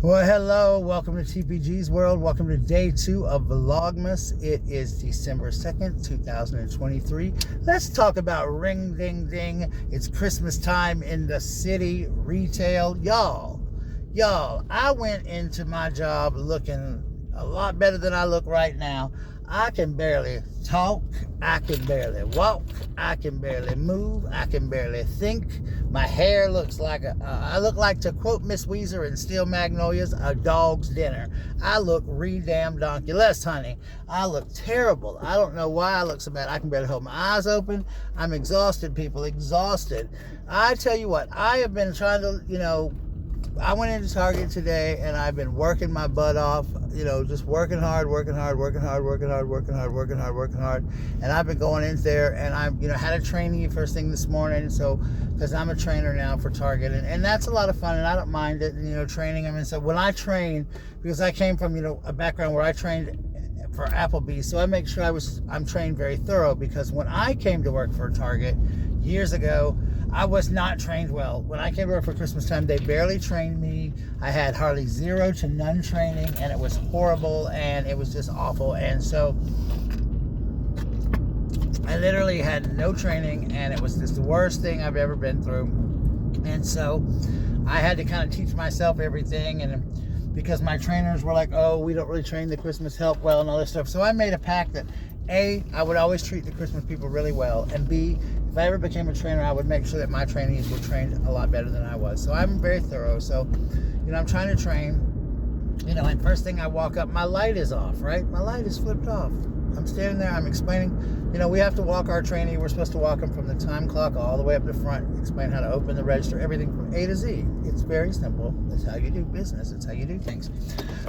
Well, hello, welcome to TPG'S world. Welcome to day 2 of VLOGMAS. It is December 2nd, 2023. Let's talk about ring ding ding. It's Christmas time in the city retail. Y'all, I went into my job looking a lot better than I look right now. I can barely talk, I can barely walk, I can barely move, I can barely think. My hair looks like I look like, to quote Miss Weezer in Steel Magnolias, a dog's dinner. I look re-damn donkulous, honey. I look terrible. I don't know why I look so bad. I can barely hold my eyes open. I'm exhausted, people, exhausted. I tell you what, I have been trying to, I went into Target today and I've been working my butt off, just working hard. And I've been going in there and I, had a trainee first thing this morning. So, because I'm a trainer now for Target and that's a lot of fun and I don't mind it. And, training them. And so when I train, because I came from, a background where I trained for Applebee's. So I make sure I'm trained very thorough, because when I came to work for Target years ago, I was not trained well. When I came to work for Christmas time, they barely trained me. I had hardly zero to none training, and it was horrible, and it was just awful. And so I literally had no training, and it was just the worst thing I've ever been through. And so I had to kind of teach myself everything, and because my trainers were like, oh, we don't really train the Christmas help well and all this stuff. So I made a pact that A, I would always treat the Christmas people really well, and B, if I ever became a trainer, I would make sure that my trainees were trained a lot better than I was. So I'm very thorough. So, I'm trying to train, and first thing I walk up, my light is off, right? My light is flipped off. I'm standing there, I'm explaining, we have to walk our trainee. We're supposed to walk them from the time clock all the way up to front, explain how to open the register, everything from A to Z. It's very simple. It's how you do business. It's how you do things.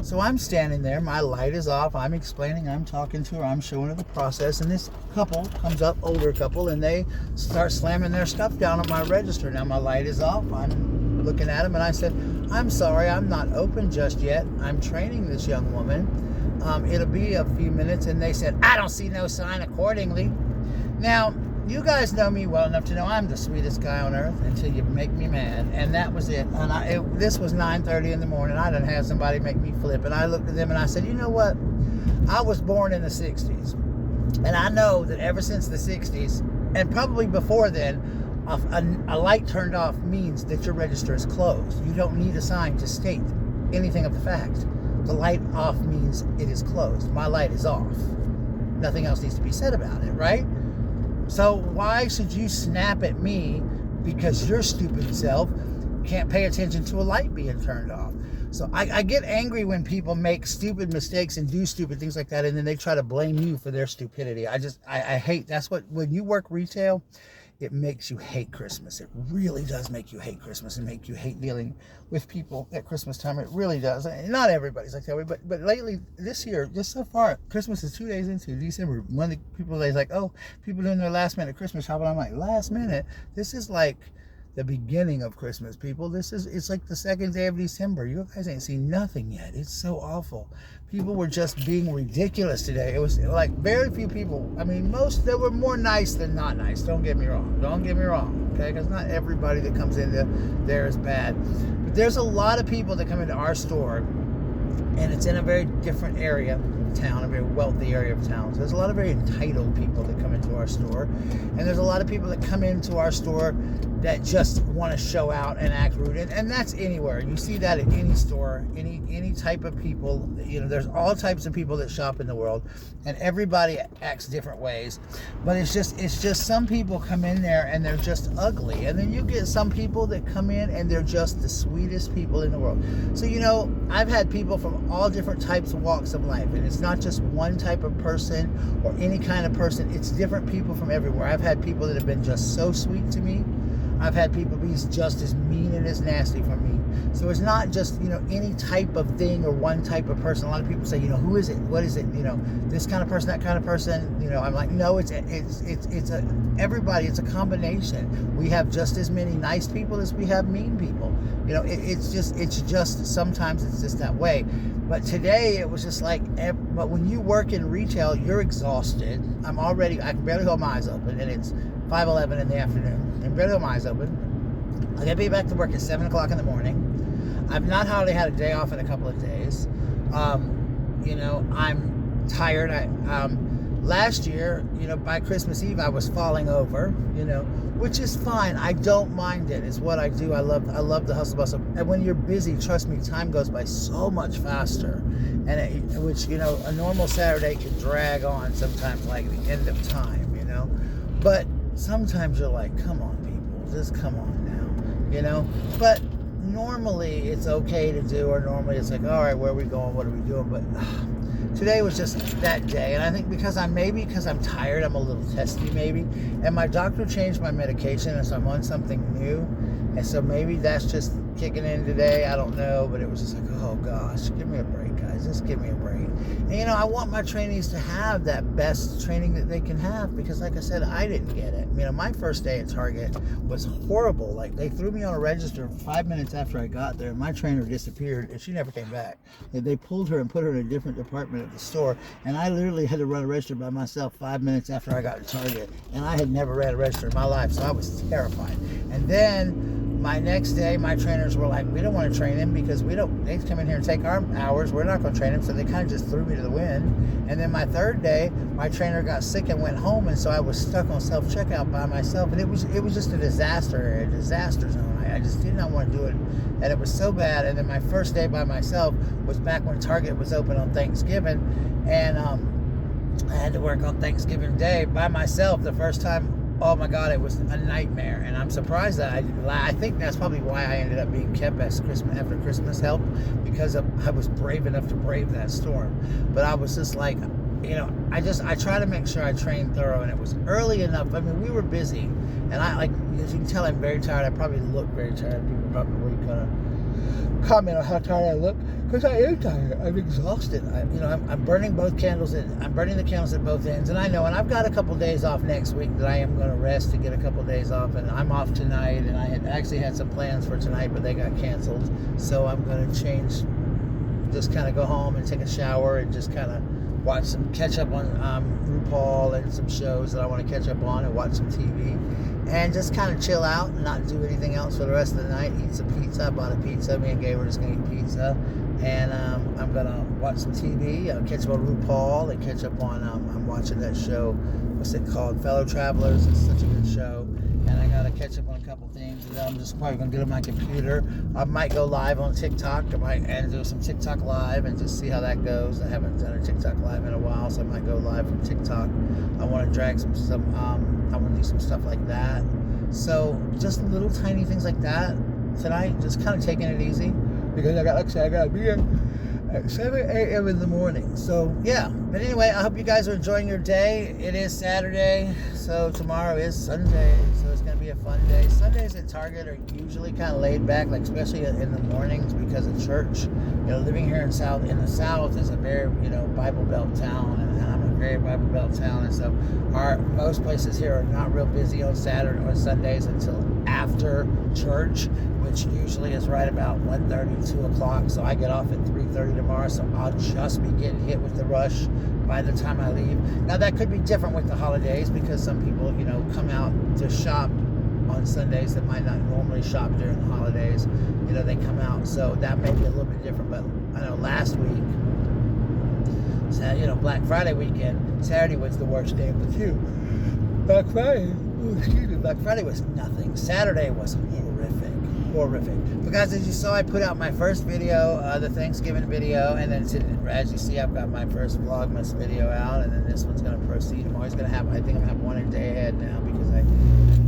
So I'm standing there, my light is off, I'm explaining, I'm talking to her, I'm showing her the process, and this couple comes up, older couple, and they start slamming their stuff down on my register. Now my light is off, I'm looking at them, and I said, I'm sorry, I'm not open just yet. I'm training this young woman. It'll be a few minutes. And they said, I don't see no sign accordingly. Now, you guys know me well enough to know I'm the sweetest guy on earth until you make me mad. And that was it. And this was 9:30 in the morning. I done had somebody make me flip. And I looked at them and I said, you know what? I was born in the 60s. And I know that ever since the 60s, and probably before then, a light turned off means that your register is closed. You don't need a sign to state anything of the fact. The light off means it is closed. My light is off. Nothing else needs to be said about it, right? So why should you snap at me because your stupid self can't pay attention to a light being turned off? So I get angry when people make stupid mistakes and do stupid things like that, and then they try to blame you for their stupidity. I hate, that's what, when you work retail, it makes you hate Christmas. It really does make you hate Christmas and make you hate dealing with people at Christmas time. It really does. Not everybody's like that way, but lately, this year, just so far, Christmas is 2 days into December. One of the people is like, oh, people doing their last minute Christmas shopping. I'm like, last minute? This is like the beginning of Christmas, people. It's like the second day of December. You guys ain't seen nothing yet. It's so awful. People were just being ridiculous today. It was like very few people. I mean, there were more nice than not nice. Don't get me wrong, okay? Because not everybody that comes into there is bad. But there's a lot of people that come into our store, and it's in a very different area of town, a very wealthy area of town. So there's a lot of very entitled people that come into our store, and there's a lot of people that come into our store that just want to show out and act rude, and that's anywhere. You see that at any store, any type of people. There's all types of people that shop in the world, and everybody acts different ways. But it's just some people come in there and they're just ugly, and then you get some people that come in and they're just the sweetest people in the world. So I've had people from all different types of walks of life, and it's not just one type of person or any kind of person. It's different people from everywhere. I've had people that have been just so sweet to me. I've had people be just as mean and as nasty for me. So it's not just, any type of thing or one type of person. A lot of people say, who is it? What is it? This kind of person, that kind of person. I'm like, no, it's everybody. It's a combination. We have just as many nice people as we have mean people. It's just sometimes it's just that way. But today it was just like, but when you work in retail, you're exhausted. I can barely hold my eyes open, and it's 5:11 in the afternoon. I can barely hold my eyes open. I gotta be back to work at 7 o'clock in the morning. I've not hardly had a day off in a couple of days. You know, I'm tired. Last year, you know, by Christmas Eve, I was falling over, you know, which is fine. I don't mind it. It's what I do. I love the hustle bustle. And when you're busy, trust me, time goes by so much faster. And which, you know, a normal Saturday can drag on sometimes like the end of time, you know. But sometimes you're like, come on, people, just come on now, you know. But normally it's okay to do, or normally it's like, all right, where are we going? What are we doing? But today was just that day, and I think because I'm tired, I'm a little testy maybe, and my doctor changed my medication, and so I'm on something new, and so maybe that's just kicking in today. I don't know, but it was just like, oh gosh, give me a break, guys, just give me a break. And you know, I want my trainees to have that best training that they can have, because like I said, I didn't get it. You know, my first day at Target was horrible. Like, they threw me on a register 5 minutes after I got there, and my trainer disappeared, and she never came back. They pulled her and put her in a different department at the store, and I literally had to run a register by myself 5 minutes after I got to Target, and I had never ran a register in my life, so I was terrified. And then my next day, my trainers were like, we don't want to train him because they come in here and take our hours. We're not going to train him. So they kind of just threw me to the wind. And then my third day, my trainer got sick and went home. And so I was stuck on self-checkout by myself. And it was just a disaster zone. I just did not want to do it. And it was so bad. And then my first day by myself was back when Target was open on Thanksgiving. And I had to work on Thanksgiving Day by myself the first time. Oh my God, it was a nightmare, and I'm surprised that I think that's probably why I ended up being kept after Christmas help, because I was brave enough to brave that storm. But I was just like, you know, I try to make sure I train thorough, and it was early enough. I mean, we were busy, and as you can tell, I'm very tired. I probably look very tired. People probably kind of comment on how tired I look, because I am tired. I'm exhausted. I'm burning both candles. I'm burning the candles at both ends, and I know. And I've got a couple days off next week that I am going to rest to get a couple days off, and I'm off tonight. And I actually had some plans for tonight, but they got canceled. So I'm going to just kind of go home and take a shower and just kind of catch up on RuPaul and some shows that I want to catch up on, and watch some TV, and just kind of chill out and not do anything else for the rest of the night. Eat some pizza. I bought a pizza. Me and Gabe were just going to eat pizza, and I'm going to watch some TV. I'll catch up on RuPaul and catch up on, I'm watching that show, what's it called, Fellow Travelers. It's such a good show, and I got to catch up on a couple things, and then I'm just probably going to get on my computer. I might go live on TikTok. And do some TikTok live and just see how that goes. I haven't done a TikTok live in a while, so I might go live from TikTok. I want to drag some I want to do some stuff like that. So just little tiny things like that tonight, just kind of taking it easy, because I got to be here at 7 a.m. in the morning. So yeah, but anyway, I hope you guys are enjoying your day. It is Saturday, so tomorrow is Sunday, so it's going to be a fun day. Sundays at Target are usually kind of laid back, like especially in the mornings because of church. You know, living here in the South is a very, you know, Bible Belt town, and I'm a very Bible Belt town, and so most places here are not real busy on Saturday or Sundays until after church, which usually is right about 1:30, 2 o'clock. So I get off at 3:30 tomorrow, so I'll just be getting hit with the rush by the time I leave. Now that could be different with the holidays, because some people, you know, come out to shop on Sundays that might not normally shop during the holidays. You know, they come out, so that may be a little bit different. But I know last week, you know, Black Friday weekend, Saturday was the worst day of the two. Black Friday was nothing. Saturday was horrific. But guys, as you saw, I put out my first video, the Thanksgiving video, and then as you see, I've got my first VLOGMAS video out, and then this one's going to proceed. I think I'm going to have one a day ahead now, because I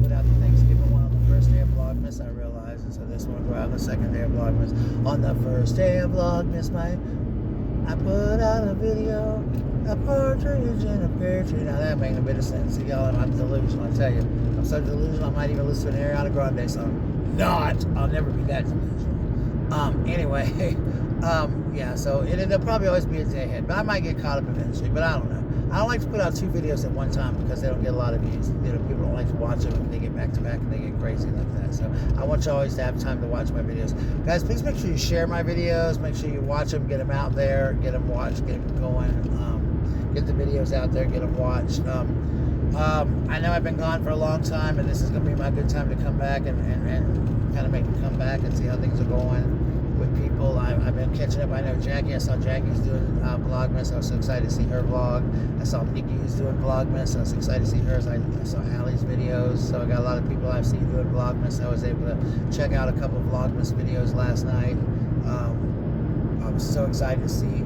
put out the Thanksgiving one on the first day of VLOGMAS, I realized, and so this one will go out on the second day of VLOGMAS. On the first day of VLOGMAS, I put out a video, a partridge in a pear tree. Now that makes a bit of sense. See, y'all, I'm delusional, I tell you. I'm so delusional, I might even listen to an Ariana Grande song. I'll never be that delusional. Anyway, yeah, so it'll probably always be a day ahead, but I might get caught up eventually, but I don't know. I don't like to put out 2 videos at one time, because they don't get a lot of views. You know, people don't like to watch them, and they get back to back and they get crazy like that. So I want you always to have time to watch my videos. Guys, please make sure you share my videos, make sure you watch them, get them out there, get them watched, get them going, get the videos out there, get them watched. I know I've been gone for a long time, and this is going to be my good time to come back and kind of make a comeback and see how things are going with catching up. I know Jackie. I saw Jackie's doing Vlogmas. I was so excited to see her vlog. I saw Nikki who's doing Vlogmas. I was excited to see hers. I saw Allie's videos. So I got a lot of people I've seen doing Vlogmas. I was able to check out a couple of Vlogmas videos last night. I was so excited to see.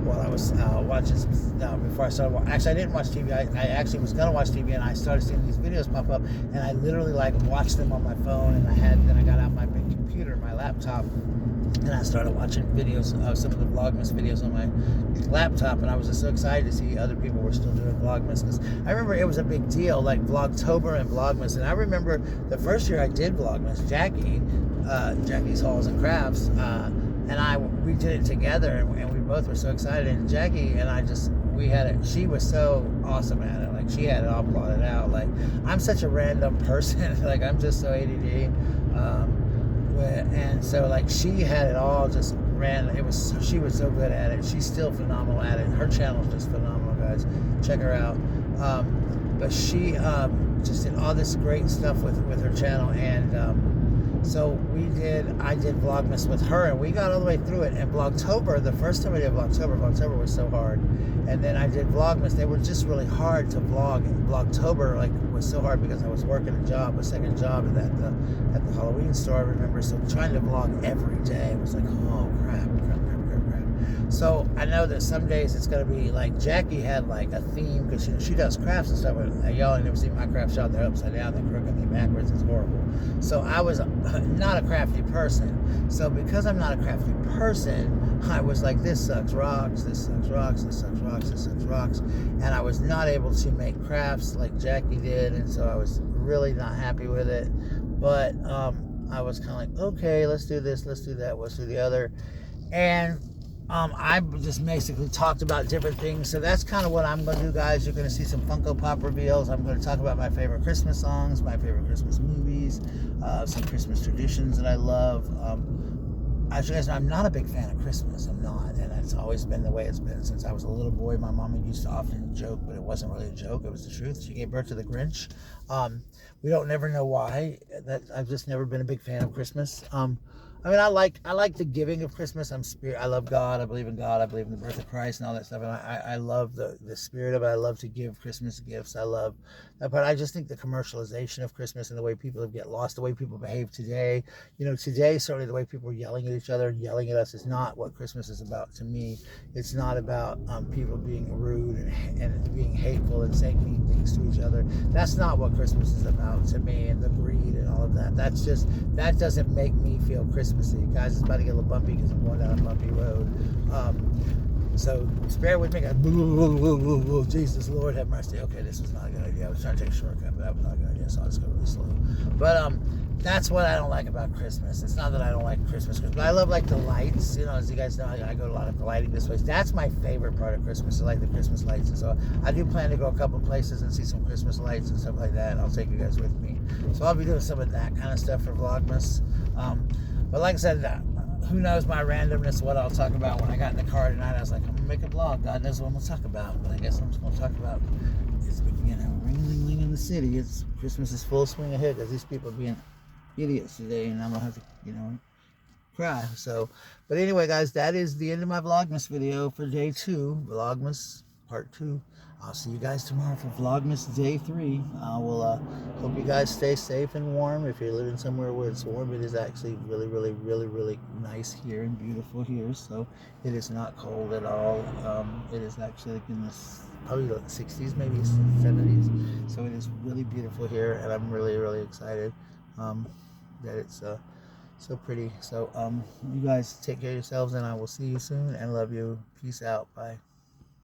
While I was watching before I started. Actually, I didn't watch TV. I actually was gonna watch TV, and I started seeing these videos pop up, and I literally like watched them on my phone. And then I got out my big computer, my laptop, and I started watching videos of some of the Vlogmas videos on my laptop. And I was just so excited to see other people were still doing Vlogmas, because I remember it was a big deal, like Vlogtober and Vlogmas. And I remember the first year I did Vlogmas, Jackie's Hauls and Crafts. And we did it together, and we both were so excited. And Jackie and I she was so awesome at it. Like, she had it all plotted out. Like, I'm such a random person. Like, I'm just so ADD. And so, like, she had it all just ran. She was so good at it. She's still phenomenal at it. Her channel's just phenomenal, guys. Check her out. But she just did all this great stuff with her channel. And so I did Vlogmas with her, and we got all the way through it. And Vlogtober, the first time I did Vlogtober was so hard. And then I did Vlogmas. They were just really hard to vlog. And Vlogtober, like, was so hard because I was working a second job at the Halloween store, I remember. So trying to vlog every day was like, oh crap. So I know that some days it's going to be like, Jackie had like a theme, because she does crafts and stuff. Y'all ain't never seen my crafts out there upside down, they're crooked, they're backwards, it's horrible. So I was not a crafty person. So because I'm not a crafty person, I was like, this sucks rocks, this sucks rocks, this sucks rocks, this sucks rocks. And I was not able to make crafts like Jackie did, and so I was really not happy with it. But I was kind of like, okay, let's do this, let's do that, let's do the other. And I just basically talked about different things. So that's kind of what I'm going to do, guys. You're going to see some Funko Pop reveals. I'm going to talk about my favorite Christmas songs, my favorite Christmas movies, some Christmas traditions that I love. As you guys know, I'm not a big fan of Christmas. I'm not. And it's always been the way it's been since I was a little boy. My mama used to often joke, but it wasn't really a joke. It was the truth. She gave birth to the Grinch. We don't never know why. I've just never been a big fan of Christmas. I mean, I like the giving of Christmas. I love God. I believe in God. I believe in the birth of Christ and all that stuff. And I love the spirit of it. I love to give Christmas gifts. I love that part. I just think the commercialization of Christmas and the way people get lost, the way people behave today. You know, today, certainly the way people are yelling at each other and yelling at us is not what Christmas is about to me. It's not about people being rude and being hateful and saying mean things to each other. That's not what Christmas is about to me, and the greed and all of that. That doesn't make me feel Christmassy. Guys, it's about to get a little bumpy because I'm going down a bumpy road. So bear with me, guys. Jesus, Lord have mercy. Okay, this was not a good idea. I was trying to take a shortcut, but that was not a good idea, so I'll just go really slow. But that's what I don't like about Christmas. It's not that I don't like Christmas, but I love, like, the lights. You know, as you guys know, I go to a lot of lighting displays. That's my favorite part of Christmas, is like the Christmas lights. And so I do plan to go a couple places and see some Christmas lights and stuff like that, and I'll take you guys with me. So I'll be doing some of that kind of stuff for Vlogmas. But like I said, who knows my randomness, what I'll talk about. When I got in the car tonight, I was like, I'm going to make a vlog. God knows what I'm going to talk about. But I guess I'm just going to talk about, it's, you know, ring-a-ling-ling in the city. Christmas is full swing ahead, because these people are being idiots today, and I'm going to have to, you know, cry. So, but anyway, guys, that is the end of my Vlogmas video for day 2, Vlogmas part 2. I'll see you guys tomorrow for Vlogmas day 3. I will hope you guys stay safe and warm. If you're living somewhere where it's warm, it is actually really, really, really, really nice here and beautiful here. So it is not cold at all. It is actually like in the probably the 60s, maybe 70s. So it is really beautiful here, and I'm really, really excited that it's so pretty. So you guys take care of yourselves, and I will see you soon, and love you. Peace out. Bye.